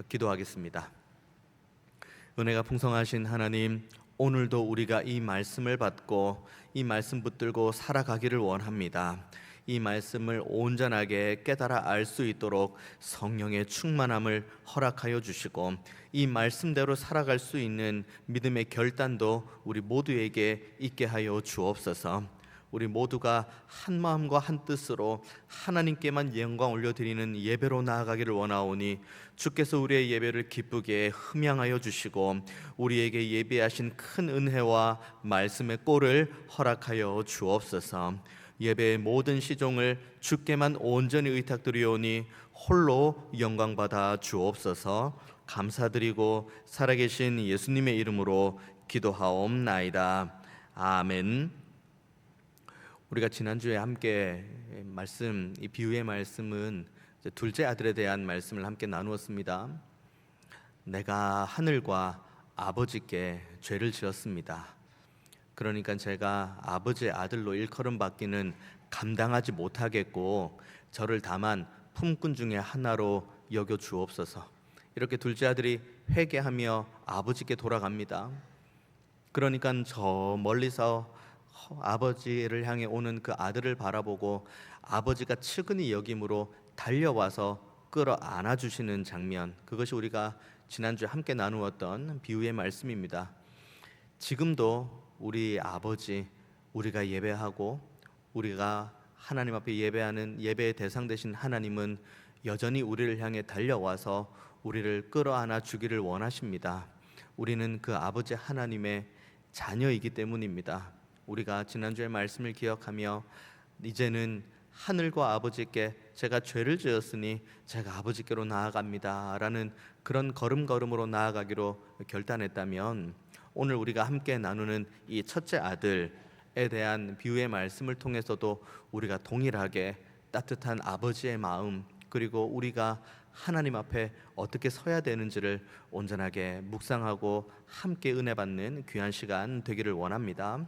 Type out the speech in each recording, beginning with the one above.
기도하겠습니다. 은혜가 풍성하신 하나님, 오늘도 우리가 이 말씀을 받고 이 말씀 붙들고 살아가기를 원합니다. 이 말씀을 온전하게 깨달아 알 수 있도록 성령의 충만함을 허락하여 주시고, 이 말씀대로 살아갈 수 있는 믿음의 결단도 우리 모두에게 있게 하여 주옵소서. 우리 모두가 한 마음과 한 뜻으로 하나님께만 영광 올려드리는 예배로 나아가기를 원하오니, 주께서 우리의 예배를 기쁘게 흠양하여 주시고 우리에게 예비하신 큰 은혜와 말씀의 꼴을 허락하여 주옵소서. 예배의 모든 시종을 주께만 온전히 의탁드리오니 홀로 영광받아 주옵소서. 감사드리고 살아계신 예수님의 이름으로 기도하옵나이다. 아멘. 우리가 지난주에 함께 이 비유의 말씀은 둘째 아들에 대한 말씀을 함께 나누었습니다. 내가 하늘과 아버지께 죄를 지었습니다. 그러니까 제가 아버지의 아들로 일컬음 받기는 감당하지 못하겠고 저를 다만 품꾼 중에 하나로 여겨 주옵소서. 이렇게 둘째 아들이 회개하며 아버지께 돌아갑니다. 그러니까 저 멀리서 아버지를 향해 오는 그 아들을 바라보고 아버지가 측은히 여김으로 달려와서 끌어 안아주시는 장면, 그것이 우리가 지난주에 함께 나누었던 비유의 말씀입니다. 지금도 우리 아버지, 우리가 예배하고 우리가 하나님 앞에 예배하는 예배의 대상 되신 하나님은 여전히 우리를 향해 달려와서 우리를 끌어안아 주기를 원하십니다. 우리는 그 아버지 하나님의 자녀이기 때문입니다. 우리가 지난주의 말씀을 기억하며 이제는 하늘과 아버지께 제가 죄를 지었으니 제가 아버지께로 나아갑니다 라는 그런 걸음걸음으로 나아가기로 결단했다면, 오늘 우리가 함께 나누는 이 첫째 아들에 대한 비유의 말씀을 통해서도 우리가 동일하게 따뜻한 아버지의 마음, 그리고 우리가 하나님 앞에 어떻게 서야 되는지를 온전하게 묵상하고 함께 은혜 받는 귀한 시간 되기를 원합니다.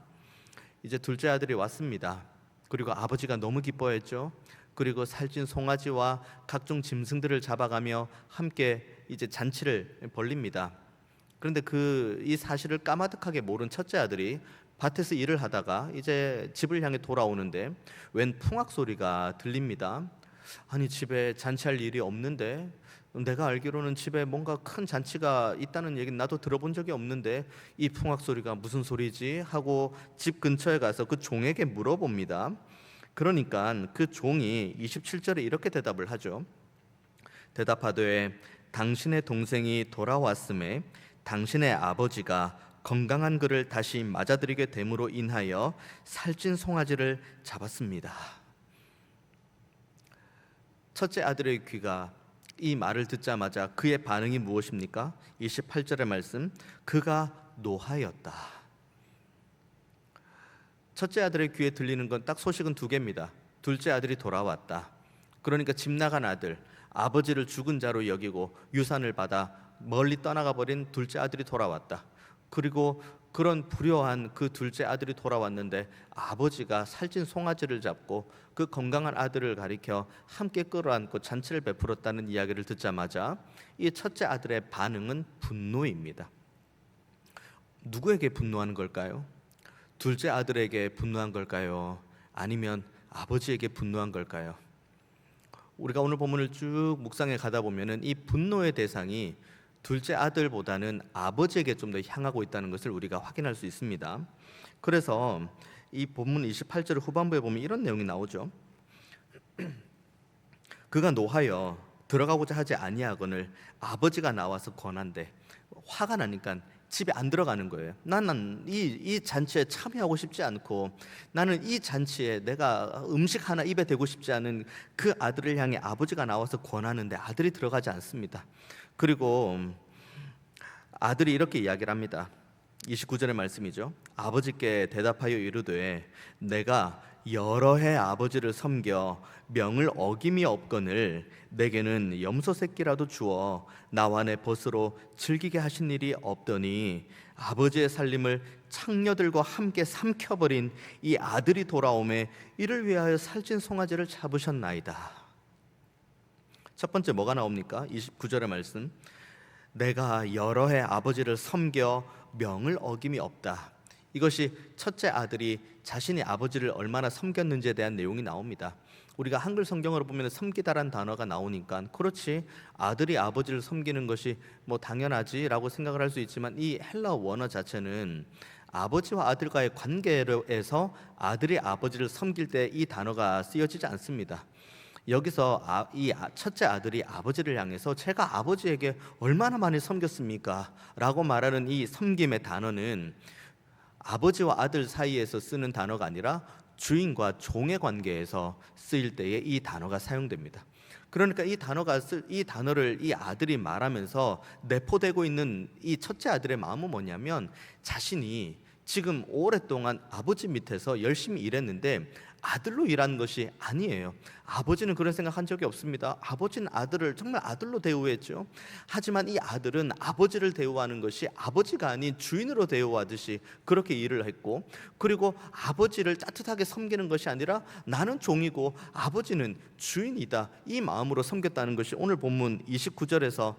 이제 둘째 아들이 왔습니다. 그리고 아버지가 너무 기뻐했죠. 그리고 살찐 송아지와 각종 짐승들을 잡아가며 함께 이제 잔치를 벌립니다. 그런데 이 사실을 까마득하게 모른 첫째 아들이 밭에서 일을 하다가 이제 집을 향해 돌아오는데 웬 풍악 소리가 들립니다. 아니, 집에 잔치할 일이 없는데, 내가 알기로는 집에 뭔가 큰 잔치가 있다는 얘기는 나도 들어본 적이 없는데 이 풍악 소리가 무슨 소리지 하고 집 근처에 가서 그 종에게 물어봅니다. 그러니까 그 종이 27절에 이렇게 대답을 하죠. 대답하되 당신의 동생이 돌아왔음에 당신의 아버지가 건강한 그를 다시 맞아들이게 됨으로 인하여 살찐 송아지를 잡았습니다. 첫째 아들의 귀가 이 말을 듣자마자 그의 반응이 무엇입니까? 28절의 말씀, 그가 노하였다. 첫째 아들의 귀에 들리는 건 딱 소식은 두 개입니다. 둘째 아들이 돌아왔다. 그러니까 집 나간 아들, 아버지를 죽은 자로 여기고 유산을 받아 멀리 떠나가 버린 둘째 아들이 돌아왔다. 그리고 그런 불효한 그 둘째 아들이 돌아왔는데 아버지가 살찐 송아지를 잡고 그 건강한 아들을 가리켜 함께 끌어안고 잔치를 베풀었다는 이야기를 듣자마자 이 첫째 아들의 반응은 분노입니다. 누구에게 분노하는 걸까요? 둘째 아들에게 분노한 걸까요? 아니면 아버지에게 분노한 걸까요? 우리가 오늘 본문을 쭉 묵상해 가다 보면은 이 분노의 대상이 둘째 아들보다는 아버지에게 좀 더 향하고 있다는 것을 우리가 확인할 수 있습니다. 그래서 이 본문 28절 후반부에 보면 이런 내용이 나오죠. 그가 노하여 들어가고자 하지 아니하거늘 아버지가 나와서 권한대. 화가 나니까 집에 안 들어가는 거예요. 나는 이 잔치에 참여하고 싶지 않고, 나는 이 잔치에 내가 음식 하나 입에 대고 싶지 않은 그 아들을 향해 아버지가 나와서 권하는데 아들이 들어가지 않습니다. 그리고 아들이 이렇게 이야기를 합니다. 29절의 말씀이죠. 아버지께 대답하여 이르되 내가 여러 해 아버지를 섬겨 명을 어김이 없거늘 내게는 염소 새끼라도 주어 나와 내 벗으로 즐기게 하신 일이 없더니 아버지의 살림을 창녀들과 함께 삼켜버린 이 아들이 돌아오매 이를 위하여 살찐 송아지를 잡으셨나이다. 첫 번째 뭐가 나옵니까? 29절의 말씀. 내가 여러 해 아버지를 섬겨 명을 어김이 없다. 이것이 첫째 아들이 자신이 아버지를 얼마나 섬겼는지에 대한 내용이 나옵니다. 우리가 한글 성경으로 보면 섬기다란 단어가 나오니까 그렇지, 아들이 아버지를 섬기는 것이 뭐 당연하지라고 생각을 할 수 있지만, 이 헬라어 원어 자체는 아버지와 아들과의 관계에서 아들이 아버지를 섬길 때 이 단어가 쓰여지지 않습니다. 여기서 첫째 아들이 아버지를 향해서 제가 아버지에게 얼마나 많이 섬겼습니까? 라고 말하는 이 섬김의 단어는 아버지와 아들 사이에서 쓰는 단어가 아니라 주인과 종의 관계에서 쓰일 때에 이 단어가 사용됩니다. 그러니까 이 단어를 이 아들이 말하면서 내포되고 있는 이 첫째 아들의 마음은 뭐냐면, 자신이 지금 오랫동안 아버지 밑에서 열심히 일했는데 아들로 일한 것이 아니에요. 아버지는 그런 생각한 적이 없습니다. 아버지는 아들을 정말 아들로 대우했죠. 하지만 이 아들은 아버지를 대우하는 것이 아버지가 아닌 주인으로 대우하듯이 그렇게 일을 했고, 그리고 아버지를 따뜻하게 섬기는 것이 아니라 나는 종이고 아버지는 주인이다, 이 마음으로 섬겼다는 것이 오늘 본문 29절에서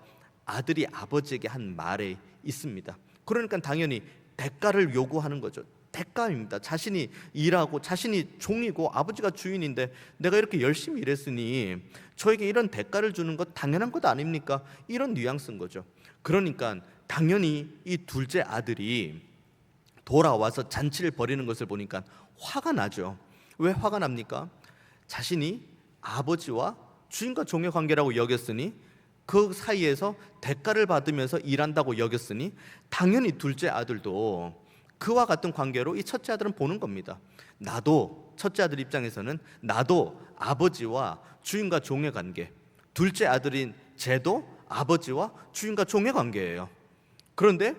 아들이 아버지에게 한 말에 있습니다. 그러니까 당연히 대가를 요구하는 거죠. 대가입니다. 자신이 일하고 자신이 종이고 아버지가 주인인데 내가 이렇게 열심히 일했으니 저에게 이런 대가를 주는 것 당연한 것 아닙니까? 이런 뉘앙스인 거죠. 그러니까 당연히 이 둘째 아들이 돌아와서 잔치를 벌이는 것을 보니까 화가 나죠. 왜 화가 납니까? 자신이 아버지와 주인과 종의 관계라고 여겼으니, 그 사이에서 대가를 받으면서 일한다고 여겼으니 당연히 둘째 아들도 그와 같은 관계로 이 첫째 아들은 보는 겁니다. 나도, 첫째 아들 입장에서는 나도 아버지와 주인과 종의 관계, 둘째 아들인 쟤도 아버지와 주인과 종의 관계예요. 그런데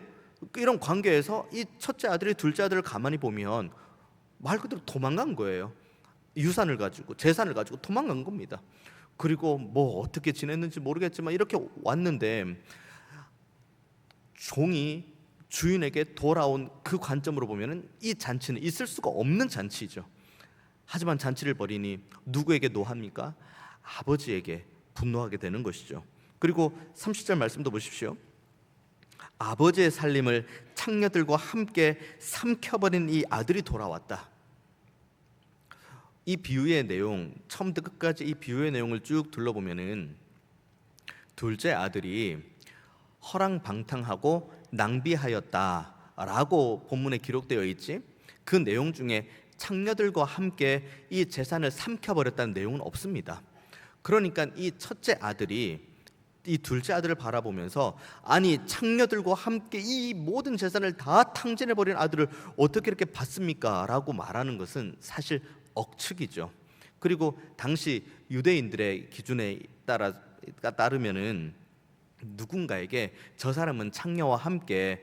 이런 관계에서 이 첫째 아들이 둘째 아들을 가만히 보면 말 그대로 도망간 거예요. 유산을 가지고, 재산을 가지고 도망간 겁니다. 그리고 뭐 어떻게 지냈는지 모르겠지만 이렇게 왔는데, 종이 주인에게 돌아온 그 관점으로 보면은 이 잔치는 있을 수가 없는 잔치죠. 하지만 잔치를 벌이니 누구에게 노합니까? 아버지에게 분노하게 되는 것이죠. 그리고 30절 말씀도 보십시오. 아버지의 살림을 창녀들과 함께 삼켜버린 이 아들이 돌아왔다. 이 비유의 내용, 처음부터 끝까지 이 비유의 내용을 쭉 둘러보면은 둘째 아들이 허랑방탕하고 낭비하였다라고 본문에 기록되어 있지, 그 내용 중에 창녀들과 함께 이 재산을 삼켜버렸다는 내용은 없습니다. 그러니까 이 첫째 아들이 이 둘째 아들을 바라보면서, 아니 창녀들과 함께 이 모든 재산을 다 탕진해버린 아들을 어떻게 이렇게 봤습니까? 라고 말하는 것은 사실 억측이죠. 그리고 당시 유대인들의 기준에 따르면은 누군가에게 저 사람은 창녀와 함께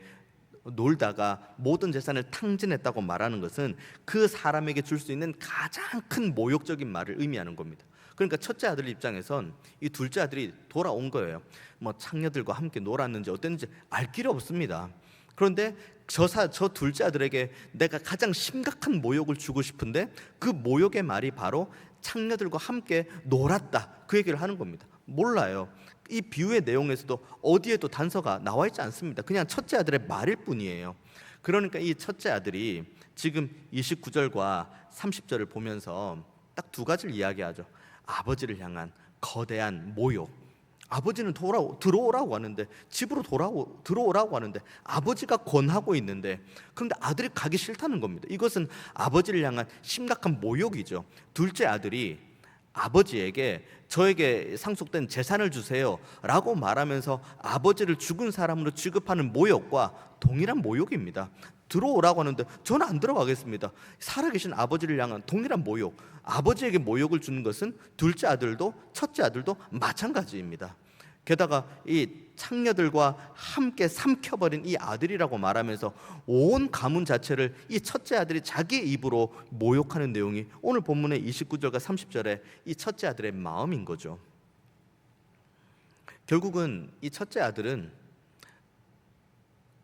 놀다가 모든 재산을 탕진했다고 말하는 것은 그 사람에게 줄 수 있는 가장 큰 모욕적인 말을 의미하는 겁니다. 그러니까 첫째 아들 입장에선 이 둘째 아들이 돌아온 거예요. 뭐 창녀들과 함께 놀았는지 어땠는지 알 길이 없습니다. 그런데 저 둘째 아들에게 내가 가장 심각한 모욕을 주고 싶은데 그 모욕의 말이 바로 창녀들과 함께 놀았다, 그 얘기를 하는 겁니다. 몰라요. 이 비유의 내용에서도 어디에도 단서가 나와 있지 않습니다. 그냥 첫째 아들의 말일 뿐이에요. 그러니까 이 첫째 아들이 지금 29절과 30절을 보면서 딱 두 가지를 이야기하죠. 아버지를 향한 거대한 모욕. 아버지는 들어오라고 하는데, 집으로 들어오라고 하는데, 아버지가 권하고 있는데, 그런데 아들이 가기 싫다는 겁니다. 이것은 아버지를 향한 심각한 모욕이죠. 둘째 아들이 아버지에게 저에게 상속된 재산을 주세요 라고 말하면서 아버지를 죽은 사람으로 취급하는 모욕과 동일한 모욕입니다. 들어오라고 하는데 저는 안 들어가겠습니다. 살아계신 아버지를 향한 동일한 모욕, 아버지에게 모욕을 주는 것은 둘째 아들도 첫째 아들도 마찬가지입니다. 게다가 이 창녀들과 함께 삼켜버린 이 아들이라고 말하면서 온 가문 자체를 이 첫째 아들이 자기의 입으로 모욕하는 내용이 오늘 본문의 29절과 30절에 이 첫째 아들의 마음인 거죠. 결국은 이 첫째 아들은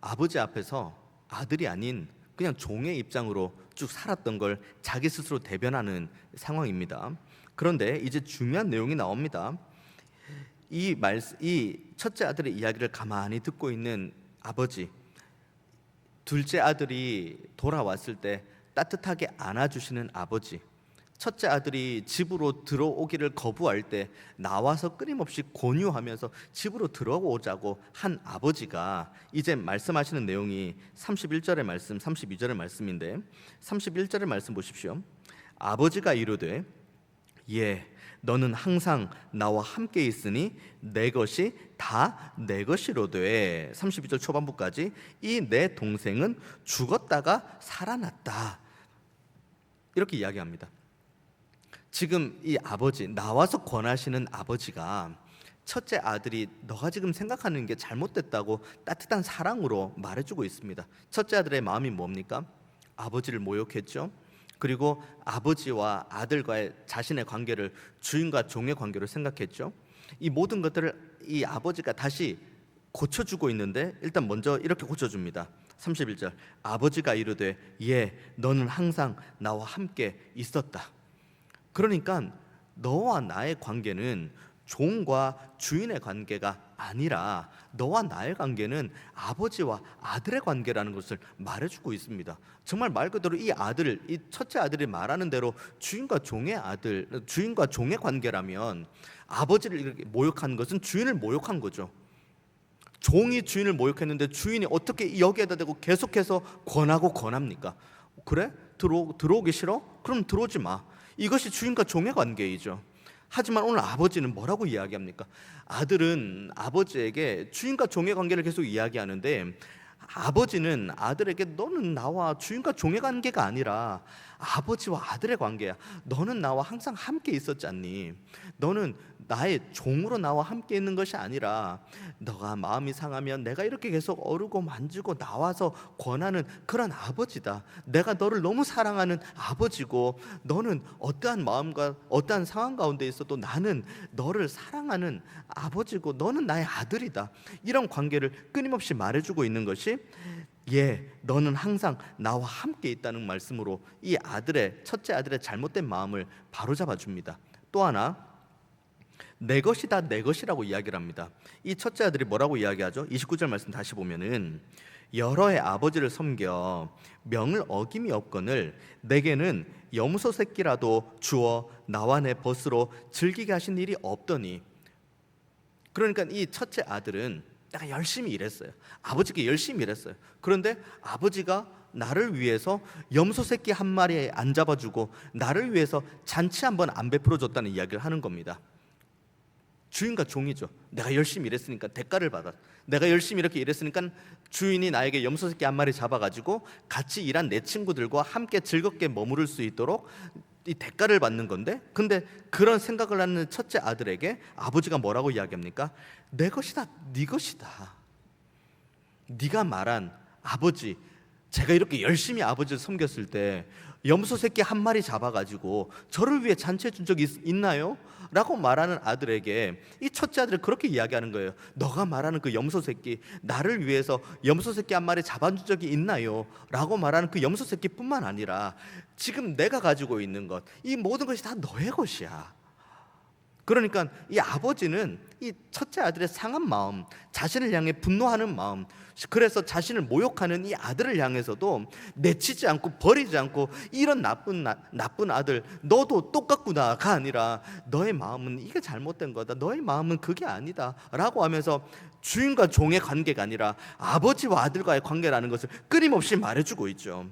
아버지 앞에서 아들이 아닌 그냥 종의 입장으로 쭉 살았던 걸 자기 스스로 대변하는 상황입니다. 그런데 이제 중요한 내용이 나옵니다. 이 첫째 아들의 이야기를 가만히 듣고 있는 아버지, 둘째 아들이 돌아왔을 때 따뜻하게 안아주시는 아버지, 첫째 아들이 집으로 들어오기를 거부할 때 나와서 끊임없이 권유하면서 집으로 들어오자고 한 아버지가 이제 말씀하시는 내용이 31절의 말씀, 32절의 말씀인데 31절의 말씀 보십시오. 아버지가 이르되 예, 너는 항상 나와 함께 있으니 내 것이 다 내 것이로되 32절 초반부까지 이 내 동생은 죽었다가 살아났다 이렇게 이야기합니다. 지금 이 아버지, 나와서 권하시는 아버지가 첫째 아들이 너가 지금 생각하는 게 잘못됐다고 따뜻한 사랑으로 말해주고 있습니다. 첫째 아들의 마음이 뭡니까? 아버지를 모욕했죠. 그리고 아버지와 아들과의 자신의 관계를 주인과 종의 관계로 생각했죠. 이 모든 것들을 이 아버지가 다시 고쳐주고 있는데 일단 먼저 이렇게 고쳐줍니다. 31절 아버지가 이르되 예, 너는 항상 나와 함께 있었다. 그러니까 너와 나의 관계는 종과 주인의 관계가 아니라 너와 나의 관계는 아버지와 아들의 관계라는 것을 말해주고 있습니다. 정말 말 그대로 이 첫째 아들이 말하는 대로 주인과 종의 관계라면 아버지를 이렇게 모욕한 것은 주인을 모욕한 거죠. 종이 주인을 모욕했는데 주인이 어떻게 여기에다 대고 계속해서 권합니까? 그래? 들어오기 싫어? 그럼 들어오지 마. 이것이 주인과 종의 관계이죠. 하지만 오늘 아버지는 뭐라고 이야기합니까? 아들은 아버지에게 주인과 종의 관계를 계속 이야기하는데 아버지는 아들에게 너는 나와 주인과 종의 관계가 아니라 아버지와 아들의 관계야. 너는 나와 항상 함께 있었지 않니? 너는 나의 종으로 나와 함께 있는 것이 아니라 너가 마음이 상하면 내가 이렇게 계속 어르고 만지고 나와서 권하는 그런 아버지다. 내가 너를 너무 사랑하는 아버지고 너는 어떠한 마음과 어떠한 상황 가운데 있어도 나는 너를 사랑하는 아버지고 너는 나의 아들이다. 이런 관계를 끊임없이 말해주고 있는 것이 예, 너는 항상 나와 함께 있다는 말씀으로 이 첫째 아들의 잘못된 마음을 바로잡아 줍니다. 또 하나 내 것이다 내 것이라고 이야기를 합니다. 이 첫째 아들이 뭐라고 이야기하죠? 29절 말씀 다시 보면은 여러 해 아버지를 섬겨 명을 어김이 없거늘 내게는 염소 새끼라도 주어 나와 내 벗으로 즐기게 하신 일이 없더니. 그러니까 이 첫째 아들은 내가 열심히 일했어요. 아버지께 열심히 일했어요. 그런데 아버지가 나를 위해서 염소 새끼 한 마리 안 잡아주고 나를 위해서 잔치 한번 안 베풀어줬다는 이야기를 하는 겁니다. 주인과 종이죠. 내가 열심히 일했으니까 대가를 받아. 내가 열심히 이렇게 일했으니까 주인이 나에게 염소 새끼 한 마리 잡아가지고 같이 일한 내 친구들과 함께 즐겁게 머무를 수 있도록 이 대가를 받는 건데, 근데 그런 생각을 하는 첫째 아들에게 아버지가 뭐라고 이야기합니까? 내 것이다, 네 것이다. 네가 말한 아버지, 제가 이렇게 열심히 아버지를 섬겼을 때 염소 새끼 한 마리 잡아가지고 저를 위해 잔치해 준 적이 있나요? 라고 말하는 아들에게 이 첫째 아들이 그렇게 이야기하는 거예요. 너가 말하는 그 염소 새끼, 나를 위해서 염소 새끼 한 마리 잡아준 적이 있나요? 라고 말하는 그 염소 새끼뿐만 아니라 지금 내가 가지고 있는 것, 이 모든 것이 다 너의 것이야. 그러니까 이 아버지는 이 첫째 아들의 상한 마음, 자신을 향해 분노하는 마음, 그래서 자신을 모욕하는 이 아들을 향해서도 내치지 않고 버리지 않고 이런 나쁜 아들 너도 똑같구나가 아니라 너의 마음은 이게 잘못된 거다, 너의 마음은 그게 아니다 라고 하면서 주인과 종의 관계가 아니라 아버지와 아들과의 관계라는 것을 끊임없이 말해주고 있죠.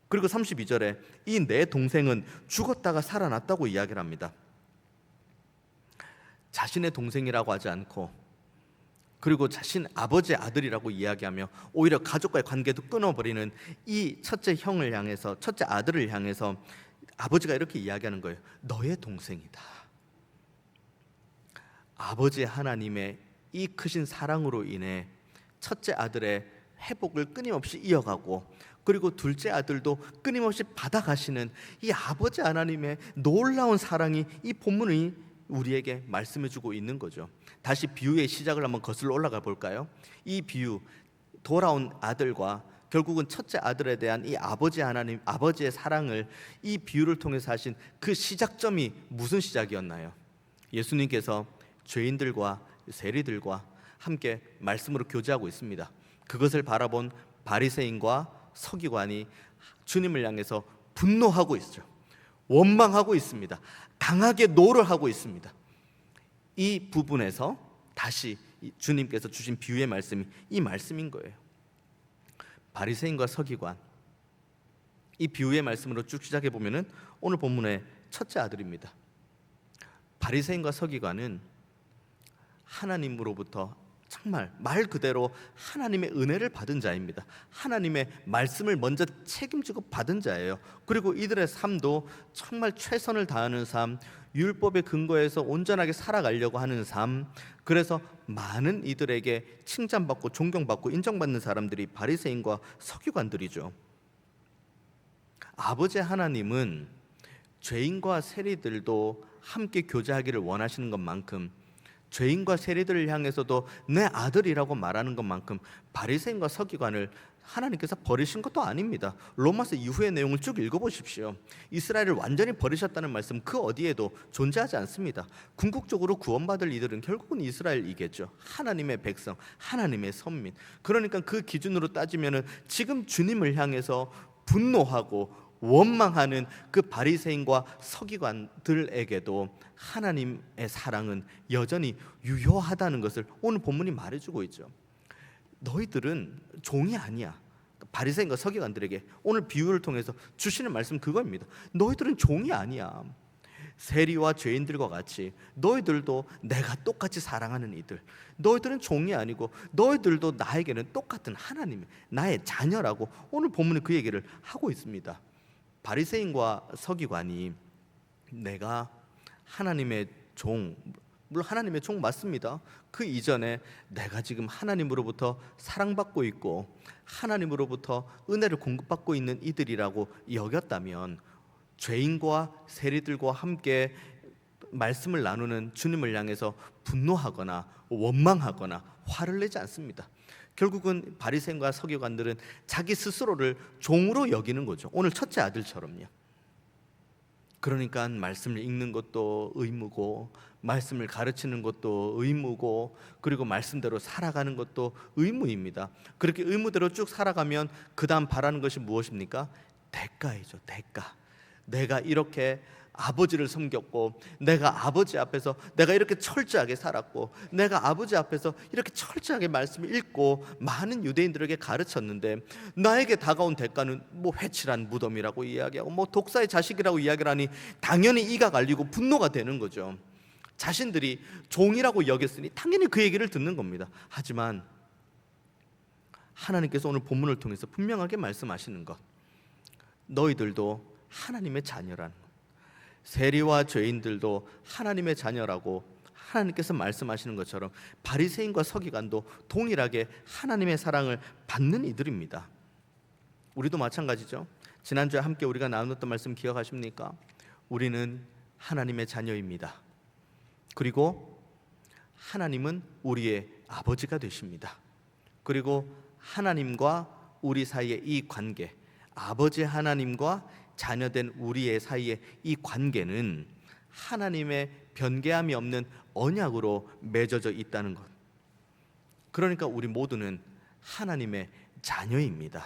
그리고 32절에 이 내 동생은 죽었다가 살아났다고 이야기를 합니다. 자신의 동생이라고 하지 않고, 그리고 자신 아버지의 아들이라고 이야기하며 오히려 가족과의 관계도 끊어버리는 이 첫째 아들을 향해서 아버지가 이렇게 이야기하는 거예요. 너의 동생이다. 아버지 하나님의 이 크신 사랑으로 인해 첫째 아들의 회복을 끊임없이 이어가고, 그리고 둘째 아들도 끊임없이 받아가시는 이 아버지 하나님의 놀라운 사랑이 이 본문이 우리에게 말씀해주고 있는 거죠. 다시 비유의 시작을 한번 거슬러 올라가 볼까요? 이 비유, 돌아온 아들과 결국은 첫째 아들에 대한 이 아버지 하나님, 아버지의 사랑을 이 비유를 통해서 하신 그 시작점이 무슨 시작이었나요? 예수님께서 죄인들과 세리들과 함께 말씀으로 교제하고 있습니다. 그것을 바라본 바리새인과 서기관이 주님을 향해서 분노하고 있죠. 원망하고 있습니다. 강하게 노를 하고 있습니다. 이 부분에서 다시 주님께서 주신 비유의 말씀이 이 말씀인 거예요. 바리새인과 서기관, 이 비유의 말씀으로 쭉 시작해 보면은 오늘 본문의 첫째 아들입니다. 바리새인과 서기관은 하나님으로부터 정말 말 그대로 하나님의 은혜를 받은 자입니다. 하나님의 말씀을 먼저 책임지고 받은 자예요. 그리고 이들의 삶도 정말 최선을 다하는 삶, 율법의 근거에서 온전하게 살아가려고 하는 삶, 그래서 많은 이들에게 칭찬받고 존경받고 인정받는 사람들이 바리새인과 서기관들이죠. 아버지 하나님은 죄인과 세리들도 함께 교제하기를 원하시는 것만큼, 죄인과 세리들을 향해서도 내 아들이라고 말하는 것만큼 바리새인과 서기관을 하나님께서 버리신 것도 아닙니다. 로마서 이후의 내용을 쭉 읽어보십시오. 이스라엘을 완전히 버리셨다는 말씀 그 어디에도 존재하지 않습니다. 궁극적으로 구원받을 이들은 결국은 이스라엘이겠죠. 하나님의 백성, 하나님의 선민. 그러니까 그 기준으로 따지면은 지금 주님을 향해서 분노하고 원망하는 그 바리새인과 서기관들에게도 하나님의 사랑은 여전히 유효하다는 것을 오늘 본문이 말해주고 있죠. 너희들은 종이 아니야. 바리새인과 서기관들에게 오늘 비유를 통해서 주시는 말씀 그겁니다. 너희들은 종이 아니야. 세리와 죄인들과 같이 너희들도 내가 똑같이 사랑하는 이들, 너희들은 종이 아니고 너희들도 나에게는 똑같은 하나님의 나의 자녀라고 오늘 본문은 그 얘기를 하고 있습니다. 바리새인과 서기관이 내가 하나님의 종, 물론 하나님의 종 맞습니다. 그 이전에 내가 지금 하나님으로부터 사랑받고 있고 하나님으로부터 은혜를 공급받고 있는 이들이라고 여겼다면 죄인과 세리들과 함께 말씀을 나누는 주님을 향해서 분노하거나 원망하거나 화를 내지 않습니다. 결국은 바리새인과 서기관들은 자기 스스로를 종으로 여기는 거죠. 오늘 첫째 아들처럼요. 그러니까 말씀을 읽는 것도 의무고, 말씀을 가르치는 것도 의무고, 그리고 말씀대로 살아가는 것도 의무입니다. 그렇게 의무대로 쭉 살아가면 그 다음 바라는 것이 무엇입니까? 대가이죠. 대가. 내가 이렇게 아버지를 섬겼고, 내가 아버지 앞에서 내가 이렇게 철저하게 살았고, 내가 아버지 앞에서 이렇게 철저하게 말씀을 읽고 많은 유대인들에게 가르쳤는데 나에게 다가온 대가는 뭐 회칠한 무덤이라고 이야기하고 뭐 독사의 자식이라고 이야기를 하니 당연히 이가 갈리고 분노가 되는 거죠. 자신들이 종이라고 여겼으니 당연히 그 얘기를 듣는 겁니다. 하지만 하나님께서 오늘 본문을 통해서 분명하게 말씀하시는 것, 너희들도 하나님의 자녀라는 것, 세리와 죄인들도 하나님의 자녀라고 하나님께서 말씀하시는 것처럼 바리새인과 서기관도 동일하게 하나님의 사랑을 받는 이들입니다. 우리도 마찬가지죠. 지난주에 함께 우리가 나눴던 말씀 기억하십니까? 우리는 하나님의 자녀입니다. 그리고 하나님은 우리의 아버지가 되십니다. 그리고 하나님과 우리 사이의 이 관계, 아버지 하나님과 자녀된 우리의 사이의 이 관계는 하나님의 변개함이 없는 언약으로 맺어져 있다는 것. 그러니까 우리 모두는 하나님의 자녀입니다.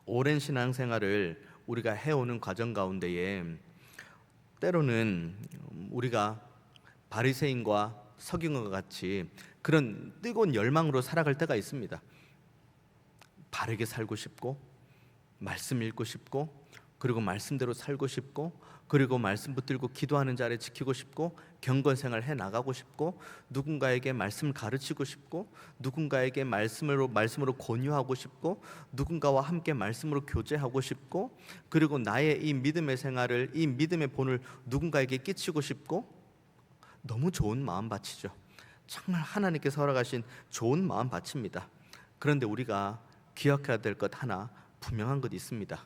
오랜 신앙생활을 우리가 해오는 과정 가운데에 때로는 우리가 바리새인과 서기관과 같이 그런 뜨거운 열망으로 살아갈 때가 있습니다. 바르게 살고 싶고, 말씀 읽고 싶고, 그리고 말씀대로 살고 싶고, 그리고 말씀 붙들고 기도하는 자리에 지키고 싶고, 경건생활 해나가고 싶고, 누군가에게 말씀을 가르치고 싶고, 누군가에게 말씀으로 권유하고 싶고, 누군가와 함께 말씀으로 교제하고 싶고, 그리고 나의 이 믿음의 생활을, 이 믿음의 본을 누군가에게 끼치고 싶고, 너무 좋은 마음밭이죠. 정말 하나님께서 허락하신 좋은 마음밭입니다. 그런데 우리가 기억해야 될 것 하나 분명한 것 있습니다.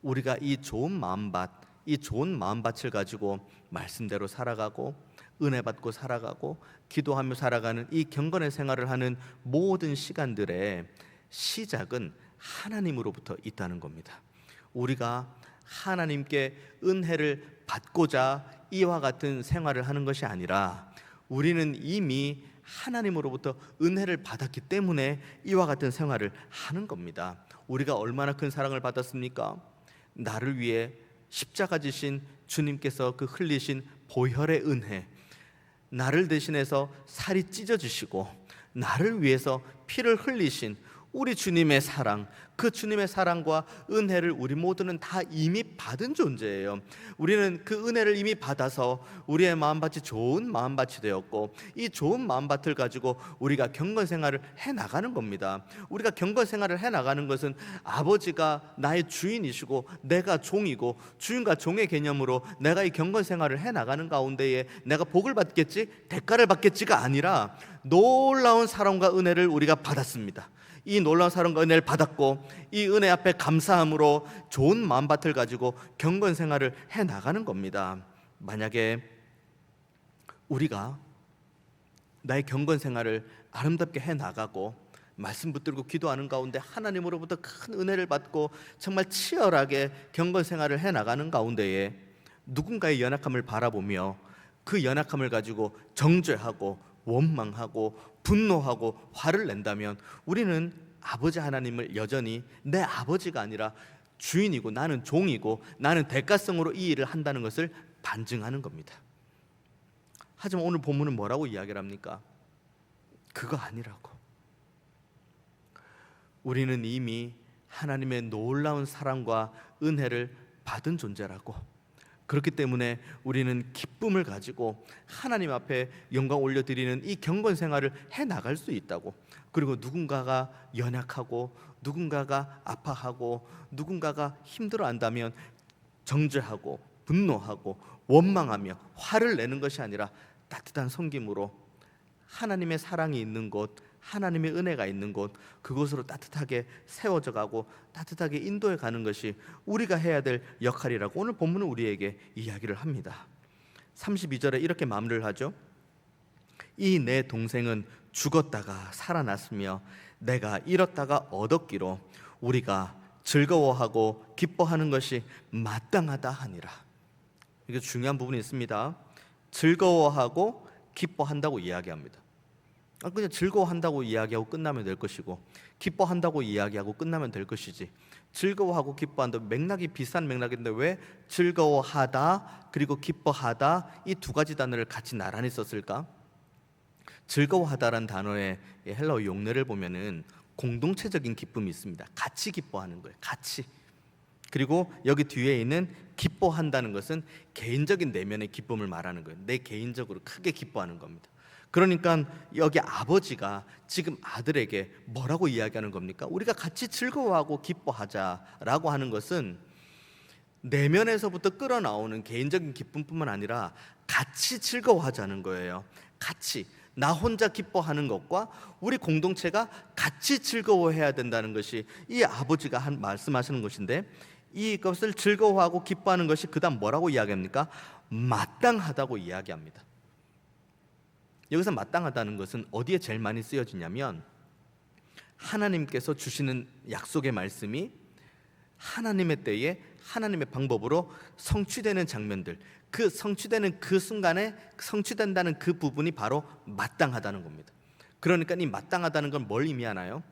우리가 이 좋은 마음밭, 이 좋은 마음밭을 가지고 말씀대로 살아가고 은혜 받고 살아가고 기도하며 살아가는 이 경건의 생활을 하는 모든 시간들의 시작은 하나님으로부터 있다는 겁니다. 우리가 하나님께 은혜를 받고자 이와 같은 생활을 하는 것이 아니라 우리는 이미 하나님으로부터 은혜를 받았기 때문에 이와 같은 생활을 하는 겁니다. 우리가 얼마나 큰 사랑을 받았습니까? 나를 위해 십자가 지신 주님께서 그 흘리신 보혈의 은혜, 나를 대신해서 살이 찢어지시고 나를 위해서 피를 흘리신 우리 주님의 사랑, 그 주님의 사랑과 은혜를 우리 모두는 다 이미 받은 존재예요. 우리는 그 은혜를 이미 받아서 우리의 마음밭이 좋은 마음밭이 되었고, 이 좋은 마음밭을 가지고 우리가 경건 생활을 해나가는 겁니다. 우리가 경건 생활을 해나가는 것은 아버지가 나의 주인이시고 내가 종이고, 주인과 종의 개념으로 내가 이 경건 생활을 해나가는 가운데에 내가 복을 받겠지, 대가를 받겠지가 아니라 놀라운 사랑과 은혜를 우리가 받았습니다. 이 놀라운 사랑과 은혜를 받았고, 이 은혜 앞에 감사함으로 좋은 마음밭을 가지고 경건 생활을 해나가는 겁니다. 만약에 우리가 나의 경건 생활을 아름답게 해나가고 말씀 붙들고 기도하는 가운데 하나님으로부터 큰 은혜를 받고 정말 치열하게 경건 생활을 해나가는 가운데에 누군가의 연약함을 바라보며 그 연약함을 가지고 정죄하고 원망하고 분노하고 화를 낸다면 우리는 아버지 하나님을 여전히 내 아버지가 아니라 주인이고 나는 종이고 나는 대가성으로 이 일을 한다는 것을 반증하는 겁니다. 하지만 오늘 본문은 뭐라고 이야기를 합니까? 그거 아니라고. 우리는 이미 하나님의 놀라운 사랑과 은혜를 받은 존재라고. 그렇기 때문에 우리는 기쁨을 가지고 하나님 앞에 영광 올려드리는 이 경건 생활을 해나갈 수 있다고. 그리고 누군가가 연약하고 누군가가 아파하고 누군가가 힘들어한다면 정죄하고 분노하고 원망하며 화를 내는 것이 아니라 따뜻한 섬김으로 하나님의 사랑이 있는 곳, 하나님의 은혜가 있는 곳, 그곳으로 따뜻하게 세워져 가고 따뜻하게 인도해 가는 것이 우리가 해야 될 역할이라고 오늘 본문은 우리에게 이야기를 합니다. 32절에 이렇게 마무리를 하죠. 이 내 동생은 죽었다가 살아났으며 내가 잃었다가 얻었기로 우리가 즐거워하고 기뻐하는 것이 마땅하다 하니라. 이게 중요한 부분이 있습니다. 즐거워하고 기뻐한다고 이야기합니다. 그냥 즐거워한다고 이야기하고 끝나면 될 것이고 기뻐한다고 이야기하고 끝나면 될 것이지, 즐거워하고 기뻐한다, 맥락이 비슷한 맥락인데 왜 즐거워하다 그리고 기뻐하다 이 두 가지 단어를 같이 나란히 썼을까? 즐거워하다라는 단어의 헬라어 용례를 보면은 공동체적인 기쁨이 있습니다. 같이 기뻐하는 거예요. 같이. 그리고 여기 뒤에 있는 기뻐한다는 것은 개인적인 내면의 기쁨을 말하는 거예요. 내 개인적으로 크게 기뻐하는 겁니다. 그러니까 여기 아버지가 지금 아들에게 뭐라고 이야기하는 겁니까? 우리가 같이 즐거워하고 기뻐하자라고 하는 것은 내면에서부터 끌어나오는 개인적인 기쁨뿐만 아니라 같이 즐거워하자는 거예요. 같이. 나 혼자 기뻐하는 것과 우리 공동체가 같이 즐거워해야 된다는 것이 이 아버지가 말씀하시는 것인데, 이것을 즐거워하고 기뻐하는 것이 그 다음 뭐라고 이야기합니까? 마땅하다고 이야기합니다. 여기서 마땅하다는 것은 어디에 제일 많이 쓰여지냐면, 하나님께서 주시는 약속의 말씀이 하나님의 때에 하나님의 방법으로 성취되는 장면들, 그 성취되는 그 순간에 성취된다는 그 부분이 바로 마땅하다는 겁니다. 그러니까 이 마땅하다는 건 뭘 의미하나요?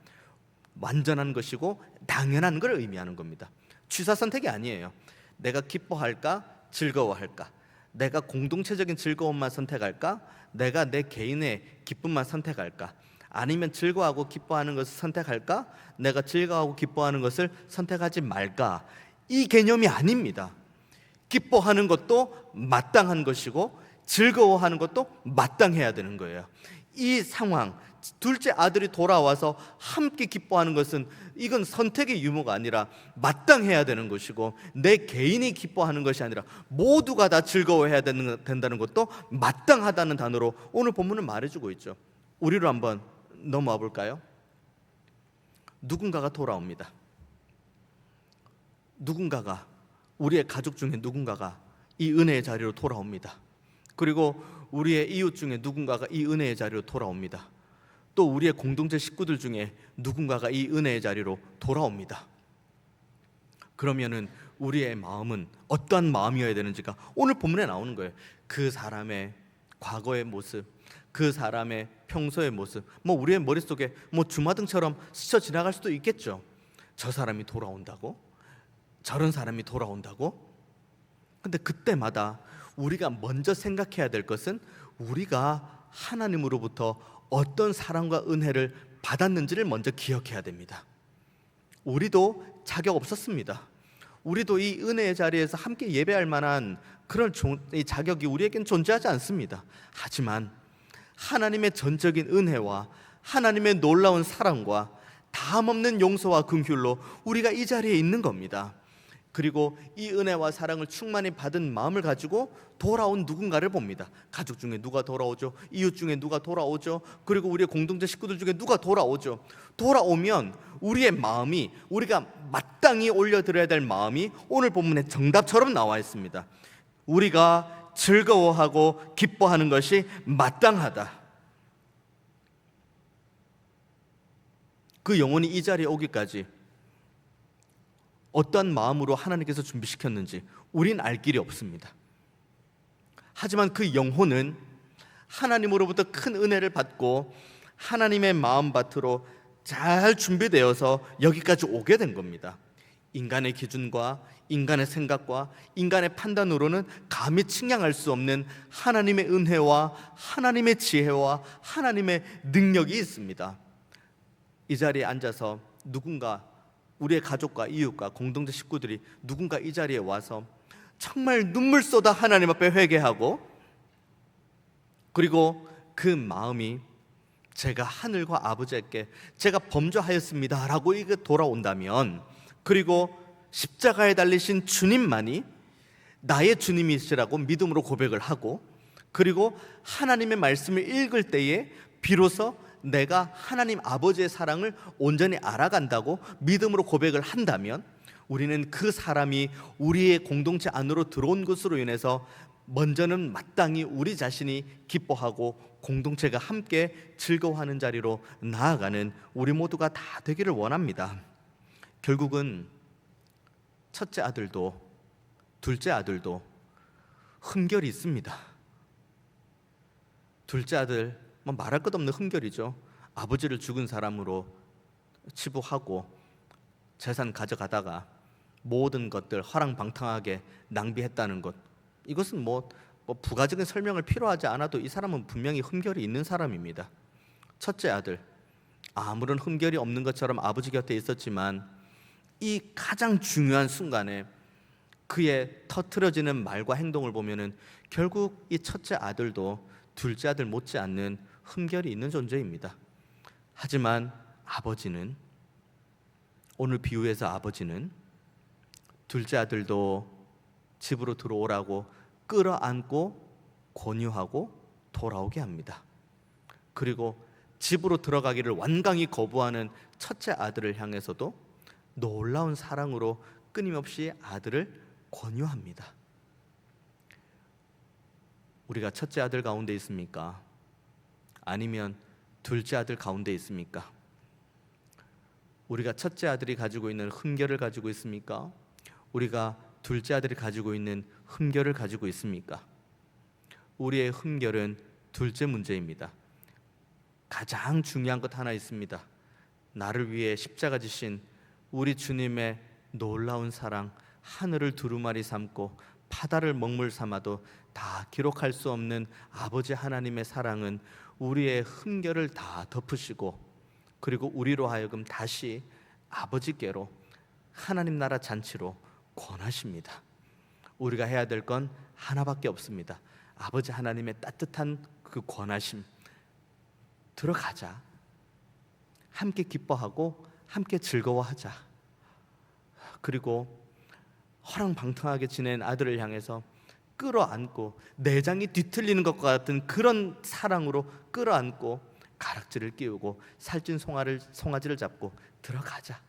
완전한 것이고 당연한 걸 의미하는 겁니다. 취사 선택이 아니에요. 내가 기뻐할까? 즐거워할까? 내가 공동체적인 즐거움만 선택할까? 내가 내 개인의 기쁨만 선택할까? 아니면 즐거워하고 기뻐하는 것을 선택할까? 내가 즐거워하고 기뻐하는 것을 선택하지 말까? 이 개념이 아닙니다. 기뻐하는 것도 마땅한 것이고 즐거워하는 것도 마땅해야 되는 거예요. 이 상황, 둘째 아들이 돌아와서 함께 기뻐하는 것은 이건 선택의 유무가 아니라 마땅해야 되는 것이고, 내 개인이 기뻐하는 것이 아니라 모두가 다 즐거워해야 된다는 것도 마땅하다는 단어로 오늘 본문은 말해주고 있죠. 우리로 한번 넘어와 볼까요? 누군가가 돌아옵니다. 누군가가, 우리의 가족 중에 누군가가 이 은혜의 자리로 돌아옵니다. 그리고 우리의 이웃 중에 누군가가 이 은혜의 자리로 돌아옵니다. 또 우리의 공동체 식구들 중에 누군가가 이 은혜의 자리로 돌아옵니다. 그러면은 우리의 마음은 어떠한 마음이어야 되는지가 오늘 본문에 나오는 거예요. 그 사람의 과거의 모습, 그 사람의 평소의 모습, 우리의 머릿속에 주마등처럼 스쳐 지나갈 수도 있겠죠. 저 사람이 돌아온다고? 저런 사람이 돌아온다고? 근데 그때마다 우리가 먼저 생각해야 될 것은 우리가 하나님으로부터 어떤 사랑과 은혜를 받았는지를 먼저 기억해야 됩니다. 우리도 자격 없었습니다. 우리도 이 은혜의 자리에서 함께 예배할 만한 그런 자격이 우리에겐 존재하지 않습니다. 하지만 하나님의 전적인 은혜와 하나님의 놀라운 사랑과 다함없는 용서와 긍휼로 우리가 이 자리에 있는 겁니다. 그리고 이 은혜와 사랑을 충만히 받은 마음을 가지고 돌아온 누군가를 봅니다. 가족 중에 누가 돌아오죠? 이웃 중에 누가 돌아오죠? 그리고 우리의 공동체 식구들 중에 누가 돌아오죠? 돌아오면 우리의 마음이, 우리가 마땅히 올려드려야 될 마음이 오늘 본문의 정답처럼 나와 있습니다. 우리가 즐거워하고 기뻐하는 것이 마땅하다. 그 영혼이 이 자리에 오기까지 어떠한 마음으로 하나님께서 준비시켰는지 우린 알 길이 없습니다. 하지만 그 영혼은 하나님으로부터 큰 은혜를 받고 하나님의 마음밭으로 잘 준비되어서 여기까지 오게 된 겁니다. 인간의 기준과 인간의 생각과 인간의 판단으로는 감히 측량할 수 없는 하나님의 은혜와 하나님의 지혜와 하나님의 능력이 있습니다. 이 자리에 앉아서 누군가, 우리의 가족과 이웃과 공동체 식구들이 누군가 이 자리에 와서 정말 눈물 쏟아 하나님 앞에 회개하고, 그리고 그 마음이 제가 하늘과 아버지께 제가 범죄하였습니다 라고 이게 돌아온다면, 그리고 십자가에 달리신 주님만이 나의 주님이시라고 믿음으로 고백을 하고, 그리고 하나님의 말씀을 읽을 때에 비로소 내가 하나님 아버지의 사랑을 온전히 알아간다고 믿음으로 고백을 한다면, 우리는 그 사람이 우리의 공동체 안으로 들어온 것으로 인해서 먼저는 마땅히 우리 자신이 기뻐하고 공동체가 함께 즐거워하는 자리로 나아가는 우리 모두가 다 되기를 원합니다. 결국은 첫째 아들도 둘째 아들도 흠결이 있습니다. 둘째 아들 말할 것 없는 흠결이죠. 아버지를 죽은 사람으로 치부하고 재산 가져가다가 모든 것들 허랑방탕하게 낭비했다는 것, 이것은 부가적인 설명을 필요하지 않아도 이 사람은 분명히 흠결이 있는 사람입니다. 첫째 아들, 아무런 흠결이 없는 것처럼 아버지 곁에 있었지만 이 가장 중요한 순간에 그의 터트려지는 말과 행동을 보면은 결국 이 첫째 아들도 둘째 아들 못지않는 흠결이 있는 존재입니다. 하지만 아버지는, 오늘 비유에서 아버지는 둘째 아들도 집으로 들어오라고 끌어안고 권유하고 돌아오게 합니다. 그리고 집으로 들어가기를 완강히 거부하는 첫째 아들을 향해서도 놀라운 사랑으로 끊임없이 아들을 권유합니다. 우리가 첫째 아들 가운데 있습니까? 아니면 둘째 아들 가운데 있습니까? 우리가 첫째 아들이 가지고 있는 흠결을 가지고 있습니까? 우리가 둘째 아들이 가지고 있는 흠결을 가지고 있습니까? 우리의 흠결은 둘째 문제입니다. 가장 중요한 것 하나 있습니다. 나를 위해 십자가 지신 우리 주님의 놀라운 사랑, 하늘을 두루마리 삼고 바다를 먹물 삼아도 다 기록할 수 없는 아버지 하나님의 사랑은 우리의 흠결을 다 덮으시고, 그리고 우리로 하여금 다시 아버지께로, 하나님 나라 잔치로 권하십니다. 우리가 해야 될 건 하나밖에 없습니다. 아버지 하나님의 따뜻한 그 권하심, 들어가자. 함께 기뻐하고 함께 즐거워하자. 그리고 허랑방탕하게 지낸 아들을 향해서 끌어안고 내장이 뒤틀리는 것과 같은 그런 사랑으로 끌어안고 가락지를 끼우고 살찐 송아지를 잡고 들어가자.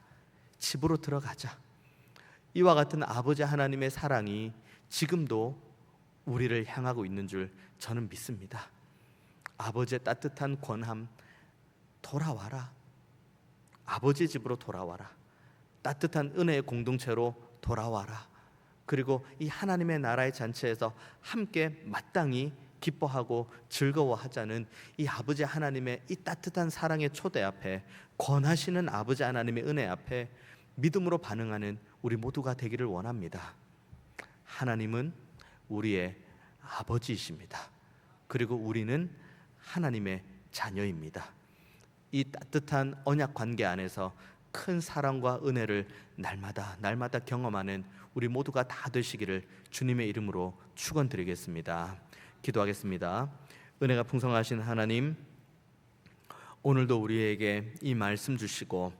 집으로 들어가자. 이와 같은 아버지 하나님의 사랑이 지금도 우리를 향하고 있는 줄 저는 믿습니다. 아버지의 따뜻한 권함, 돌아와라. 아버지 집으로 돌아와라. 따뜻한 은혜의 공동체로 돌아와라. 그리고 이 하나님의 나라의 잔치에서 함께 마땅히 기뻐하고 즐거워하자는 이 아버지 하나님의 이 따뜻한 사랑의 초대 앞에, 권하시는 아버지 하나님의 은혜 앞에 믿음으로 반응하는 우리 모두가 되기를 원합니다. 하나님은 우리의 아버지이십니다. 그리고 우리는 하나님의 자녀입니다. 이 따뜻한 언약 관계 안에서 큰 사랑과 은혜를 날마다 경험하는 우리 모두가 다 되시기를 주님의 이름으로 축원드리겠습니다. 기도하겠습니다. 은혜가 풍성하신 하나님, 오늘도 우리에게 이 말씀 주시고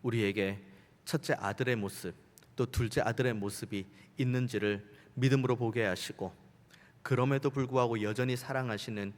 우리에게 첫째 아들의 모습, 또 둘째 아들의 모습이 있는지를 믿음으로 보게 하시고, 그럼에도 불구하고 여전히 사랑하시는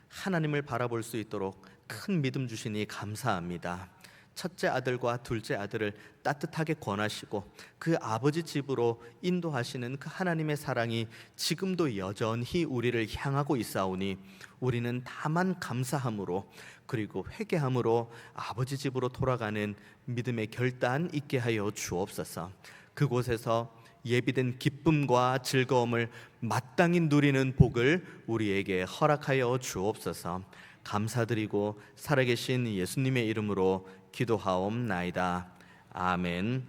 하나님을 바라볼 수 있도록 큰 믿음 주시니 감사합니다. 첫째 아들과 둘째 아들을 따뜻하게 권하시고 그 아버지 집으로 인도하시는 그 하나님의 사랑이 지금도 여전히 우리를 향하고 있사오니 우리는 다만 감사함으로, 그리고 회개함으로 아버지 집으로 돌아가는 믿음의 결단 있게 하여 주옵소서. 그곳에서 예비된 기쁨과 즐거움을 마땅히 누리는 복을 우리에게 허락하여 주옵소서. 감사드리고 살아계신 예수님의 이름으로 기도하옵나이다. 아멘.